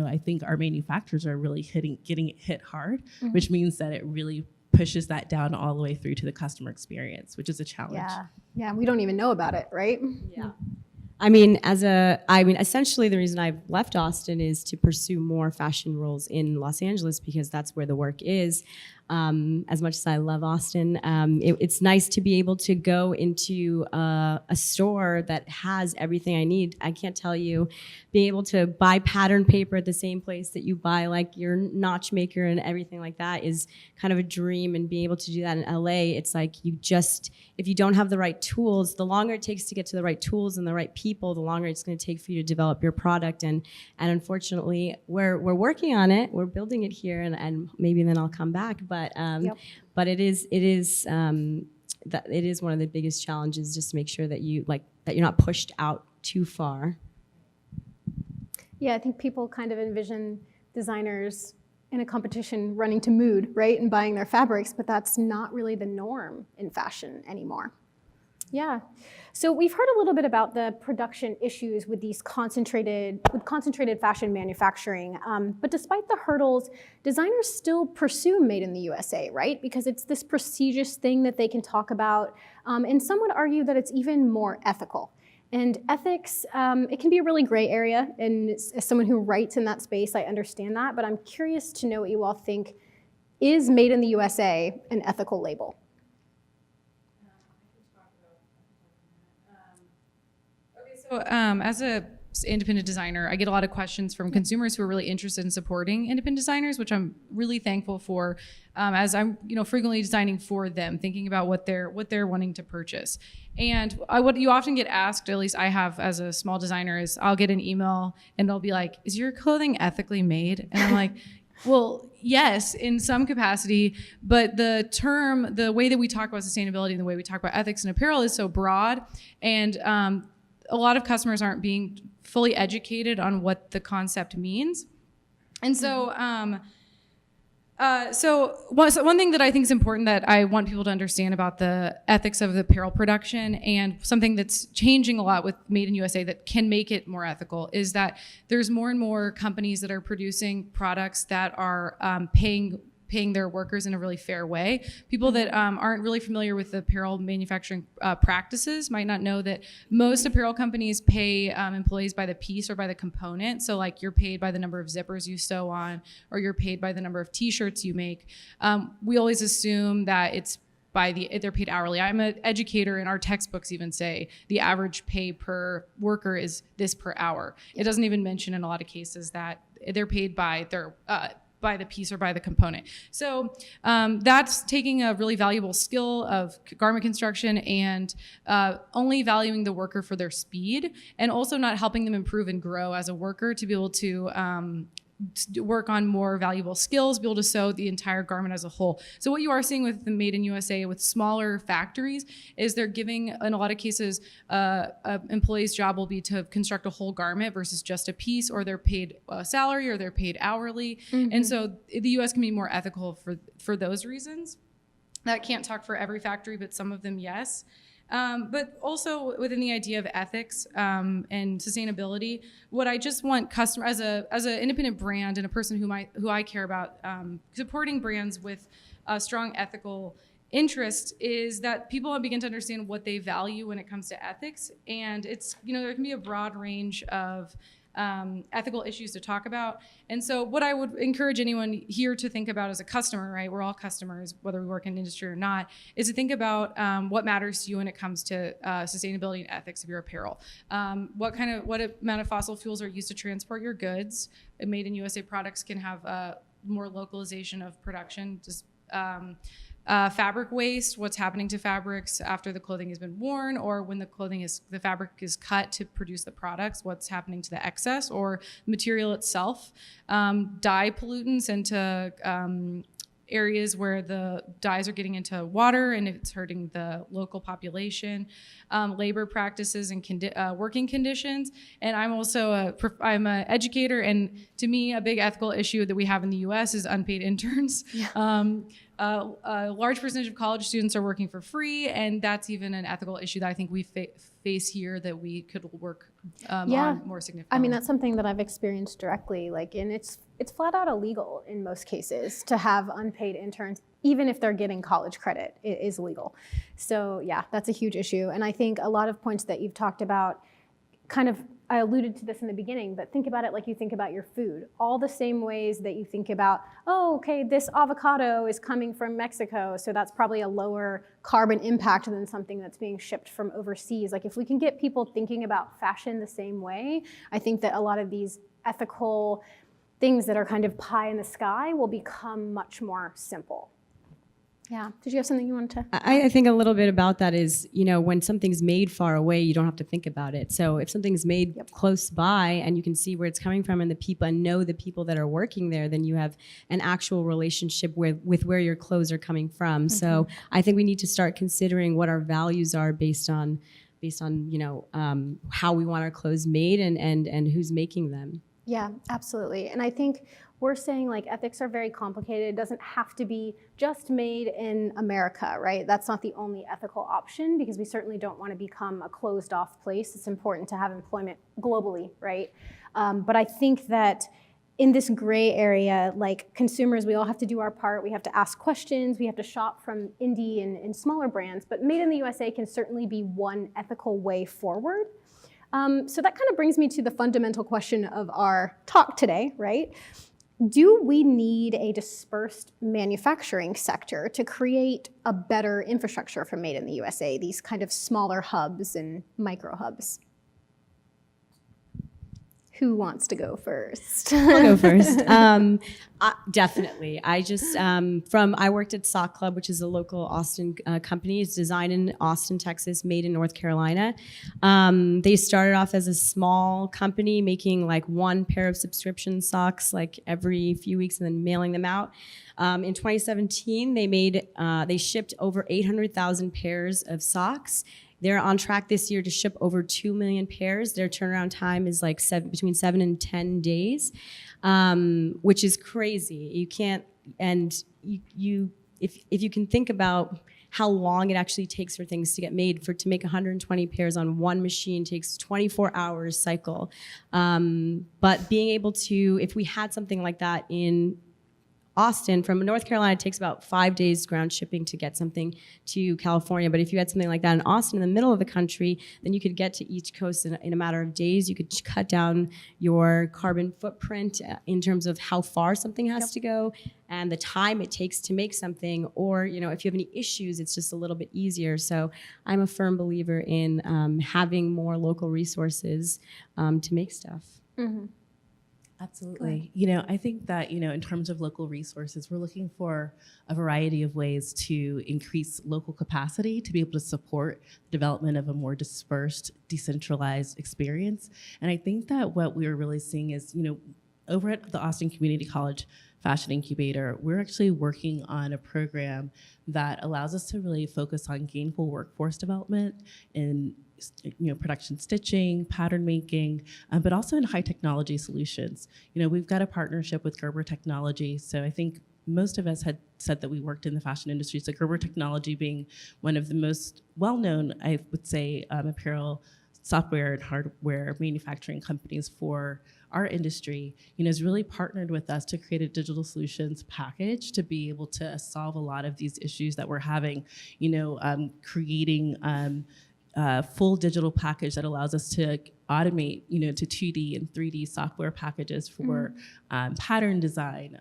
I think our manufacturers are really getting it hit hard, which means that it really pushes that down all the way through to the customer experience, which is a challenge. Yeah, we don't even know about it, right? Yeah. Essentially the reason I've left Austin is to pursue more fashion roles in Los Angeles because that's where the work is. As much as I love Austin, it's nice to be able to go into a store that has everything I need. I can't tell you, being able to buy pattern paper at the same place that you buy like your notch maker and everything like that is kind of a dream, and being able to do that in LA, it's like if you don't have the right tools, the longer it takes to get to the right tools and the right people, the longer it's going to take for you to develop your product. And unfortunately, we're working on it. We're building it here, and maybe then I'll come back. But it is one of the biggest challenges, just to make sure that you're not pushed out too far. Yeah, I think people kind of envision designers in a competition running to mood, right, and buying their fabrics, but that's not really the norm in fashion anymore. Yeah. So we've heard a little bit about the production issues with these concentrated fashion manufacturing. But despite the hurdles, designers still pursue Made in the USA, right? Because it's this prestigious thing that they can talk about. And some would argue that it's even more ethical. And ethics, it can be a really gray area. And as someone who writes in that space, I understand that. But I'm curious to know what you all think. Is Made in the USA an ethical label? So as a independent designer, I get a lot of questions from consumers who are really interested in supporting independent designers, which I'm really thankful for, as I'm frequently designing for them, thinking about what they're wanting to purchase. And what you often get asked, at least I have as a small designer, is I'll get an email and they'll be like, "Is your clothing ethically made?" And I'm like, well, yes, in some capacity, but the way that we talk about sustainability and the way we talk about ethics in apparel is so broad, and a lot of customers aren't being fully educated on what the concept means. And so, one thing that I think is important that I want people to understand about the ethics of the apparel production, and something that's changing a lot with Made in USA that can make it more ethical, is that there's more and more companies that are producing products that are paying their workers in a really fair way. People that aren't really familiar with the apparel manufacturing practices might not know that most apparel companies pay employees by the piece or by the component. So like you're paid by the number of zippers you sew on, or you're paid by the number of t-shirts you make. We always assume that they're paid hourly. I'm an educator, and our textbooks even say the average pay per worker is this per hour. It doesn't even mention in a lot of cases that they're paid by the piece or by the component. So that's taking a really valuable skill of garment construction and only valuing the worker for their speed, and also not helping them improve and grow as a worker to be able to work on more valuable skills, be able to sew the entire garment as a whole. So what you are seeing with the Made in USA with smaller factories is they're giving, in a lot of cases, employee's job will be to construct a whole garment versus just a piece, or they're paid a salary, or they're paid hourly. Mm-hmm. And so the US can be more ethical for those reasons. That can't talk for every factory, but some of them, yes. But also within the idea of ethics and sustainability, what I just want customers, as an independent brand and a person who I care about supporting brands with a strong ethical interest, is that people begin to understand what they value when it comes to ethics. And it's, there can be a broad range of ethical issues to talk about. And so what I would encourage anyone here to think about as a customer, right, we're all customers, whether we work in industry or not, is to think about what matters to you when it comes to sustainability and ethics of your apparel. What amount of fossil fuels are used to transport your goods? Made in USA products can have more localization of production, just fabric waste, what's happening to fabrics after the clothing has been worn, or when the fabric is cut to produce the products, what's happening to the excess or material itself. Dye pollutants into areas where the dyes are getting into water and it's hurting the local population, labor practices and working conditions. And I'm also I'm an educator, and to me, a big ethical issue that we have in the US is unpaid interns. Yeah. a large percentage of college students are working for free, and that's even an ethical issue that I think we face here that we could work on more significantly. I mean, that's something that I've experienced directly. And it's flat out illegal in most cases to have unpaid interns, even if they're getting college credit. It is illegal. So yeah, that's a huge issue. And I think a lot of points that you've talked about, kind of, I alluded to this in the beginning, but think about it like you think about your food. All the same ways that you think about, oh, okay, this avocado is coming from Mexico, so that's probably a lower carbon impact than something that's being shipped from overseas. If we can get people thinking about fashion the same way, I think that a lot of these ethical things that are kind of pie in the sky will become much more simple. Yeah. Did you have something you wanted to? I think a little bit about that is, when something's made far away, you don't have to think about it. So if something's made close by and you can see where it's coming from and the people and know the people that are working there, then you have an actual relationship with where your clothes are coming from. Mm-hmm. So I think we need to start considering what our values are based on how we want our clothes made and who's making them. Yeah, absolutely. And I think we're saying ethics are very complicated. It doesn't have to be just made in America, right? That's not the only ethical option, because we certainly don't want to become a closed off place. It's important to have employment globally, right? But I think that in this gray area, consumers, we all have to do our part. We have to ask questions. We have to shop from indie and smaller brands. But Made in the USA can certainly be one ethical way forward. So that kind of brings me to the fundamental question of our talk today, right? Do we need a dispersed manufacturing sector to create a better infrastructure for Made in the USA, these kind of smaller hubs and micro hubs? Who wants to go first? I'll go first. Definitely. I worked at Sock Club, which is a local Austin company. It's designed in Austin, Texas, made in North Carolina. They started off as a small company making one pair of subscription socks every few weeks and then mailing them out. In 2017, they shipped over 800,000 pairs of socks. They're on track this year to ship over 2 million pairs. Their turnaround time is between 7 and 10 days, which is crazy. You can't, and if you can think about how long it actually takes for things to get made, to make 120 pairs on one machine takes 24 hours cycle. But being able to, if we had something like that in Austin, from North Carolina, it takes about 5 days ground shipping to get something to California. But if you had something like that in Austin, in the middle of the country, then you could get to each coast in a matter of days. You could cut down your carbon footprint in terms of how far something has to go and the time it takes to make something. Or, if you have any issues, it's just a little bit easier. So I'm a firm believer in having more local resources to make stuff. Mm-hmm. Absolutely. I think that, in terms of local resources, we're looking for a variety of ways to increase local capacity to be able to support the development of a more dispersed, decentralized experience. And I think that what we're really seeing is, over at the Austin Community College Fashion Incubator, we're actually working on a program that allows us to really focus on gainful workforce development in production stitching, pattern making, but also in high technology solutions. We've got a partnership with Gerber Technology. So I think most of us had said that we worked in the fashion industry. So Gerber Technology being one of the most well-known, I would say, apparel, software, and hardware manufacturing companies for our industry, has really partnered with us to create a digital solutions package to be able to solve a lot of these issues that we're having, creating full digital package that allows us to automate, to 2D and 3D software packages for pattern design,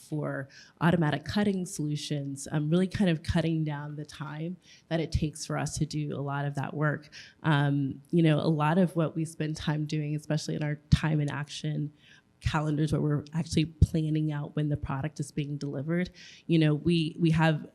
for automatic cutting solutions, really kind of cutting down the time that it takes for us to do a lot of that work. A lot of what we spend time doing, especially in our time in action calendars where we're actually planning out when the product is being delivered, we have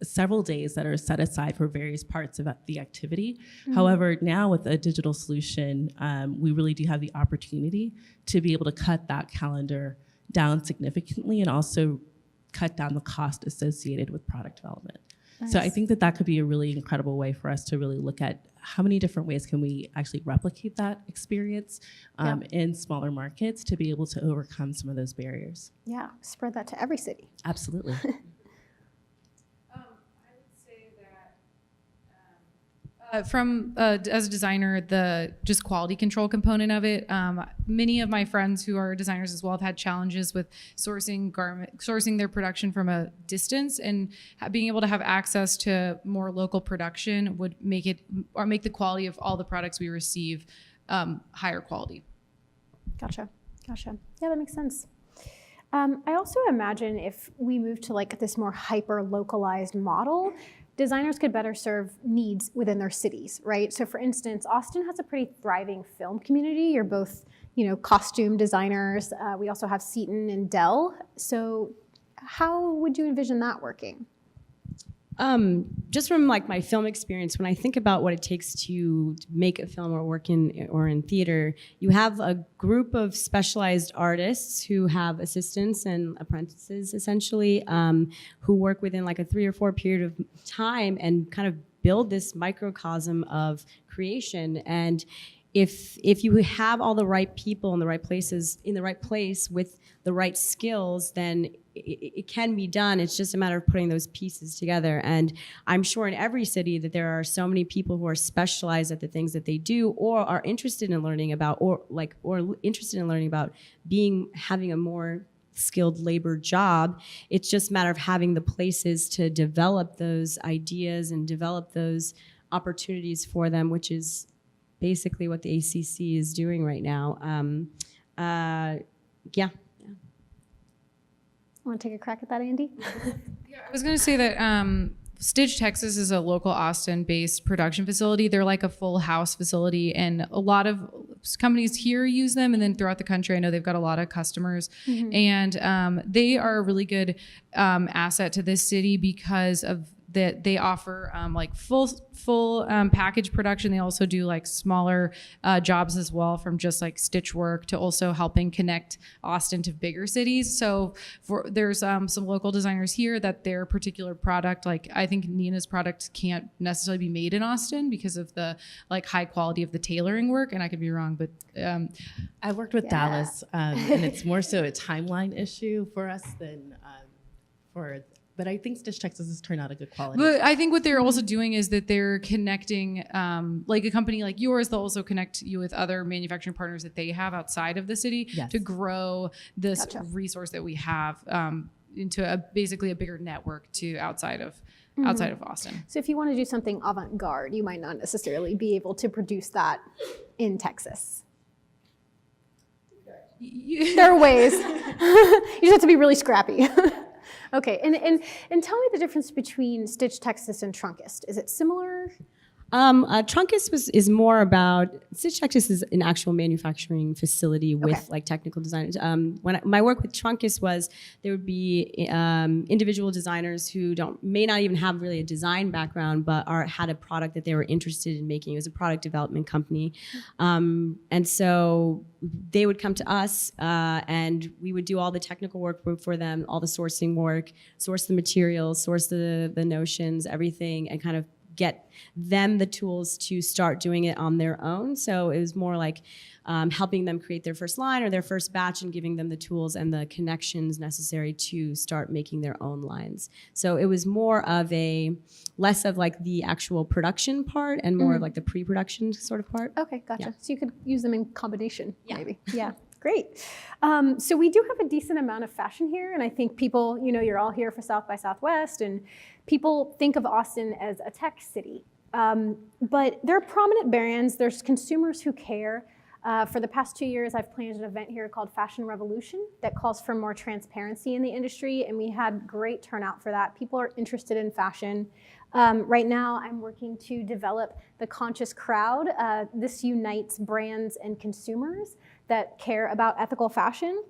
several days that are set aside for various parts of the activity. Mm-hmm. However, now with a digital solution, we really do have the opportunity to be able to cut that calendar down significantly and also cut down the cost associated with product development. Nice. So I think that could be a really incredible way for us to really look at how many different ways can we actually replicate that experience in smaller markets to be able to overcome some of those barriers. Yeah, spread that to every city. Absolutely. As a designer, the just quality control component of it. Many of my friends who are designers as well have had challenges with sourcing their production from a distance, and being able to have access to more local production would make the quality of all the products we receive higher quality. Gotcha. Yeah, that makes sense. I also imagine if we move to like this more hyper-localized model, designers could better serve needs within their cities, right? So for instance, Austin has a pretty thriving film community. You're both, costume designers. We also have Seton and Dell. So how would you envision that working? Just from like my film experience, when I think about what it takes to make a film or work in theater, you have a group of specialized artists who have assistants and apprentices essentially, who work within like a 3 or 4 period of time and kind of build this microcosm of creation. And if you have all the right people in the right places, in the right place with the right skills, then it can be done. It's just a matter of putting those pieces together. And I'm sure in every city that there are so many people who are specialized at the things that they do, or are interested in learning about, or interested in learning about having a more skilled labor job. It's just a matter of having the places to develop those ideas and develop those opportunities for them, which is basically what the ACC is doing right now. Yeah. Want to take a crack at that, Andy? Yeah, I was going to say that Stitch, Texas is a local Austin-based production facility. They're like a full house facility, and a lot of companies here use them, and then throughout the country, I know they've got a lot of customers. Mm-hmm. And they are a really good asset to this city because of that they offer like full package production. They also do like smaller jobs as well, from just like stitch work to also helping connect Austin to bigger cities. So there's some local designers here that their particular product, like I think Nina's product can't necessarily be made in Austin because of the like high quality of the tailoring work. And I could be wrong, but I've worked with Dallas, and it's more so a timeline issue for us than but I think Stitch Texas has turned out a good quality. But I think what they're also doing is that they're connecting, like a company like yours, they'll also connect you with other manufacturing partners that they have outside of the city to grow this resource that we have into basically a bigger network to outside of Austin. So if you want to do something avant-garde, you might not necessarily be able to produce that in Texas. There are ways. You just have to be really scrappy. Okay, and tell me the difference between Stitch Texas and Trunkist. Is it similar? Trunkist is more about, Stitch Texas is an actual manufacturing facility with like technical designers. My work with Trunkist was there would be individual designers who may not even have really a design background, but had a product that they were interested in making. It was a product development company, and so they would come to us, and we would do all the technical work for them, all the sourcing work, source the materials, source the notions, everything, and kind of get them the tools to start doing it on their own. So it was more like helping them create their first line or their first batch and giving them the tools and the connections necessary to start making their own lines. So it was more of less of like the actual production part and more of like the pre-production sort of part. Okay, gotcha. Yeah. So you could use them in combination, maybe. Yeah. Great. So we do have a decent amount of fashion here, and I think people, you're all here for South by Southwest, and people think of Austin as a tech city. But there are prominent brands, there's consumers who care. For the past 2 years, I've planned an event here called Fashion Revolution that calls for more transparency in the industry, and we had great turnout for that. People are interested in fashion. Right now, I'm working to develop the Conscious Crowd. This unites brands and consumers that care about ethical fashion.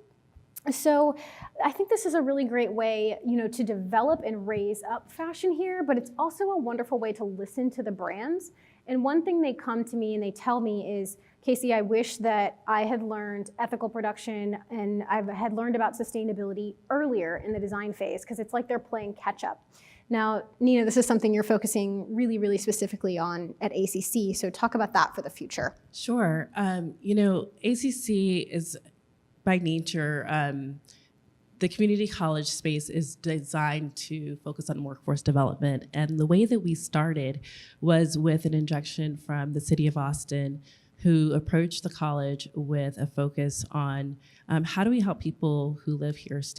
So I think this is a really great way, to develop and raise up fashion here, but it's also a wonderful way to listen to the brands. And one thing they come to me and they tell me is, Casey, I wish that I had learned ethical production and I had learned about sustainability earlier in the design phase, because it's like they're playing catch up. Now, Nina, this is something you're focusing really, really specifically on at ACC, so talk about that for the future. Sure. ACC is by nature the community college space is designed to focus on workforce development. And the way that we started was with an injection from the city of Austin, who approached the college with a focus on how do we help people who live here stay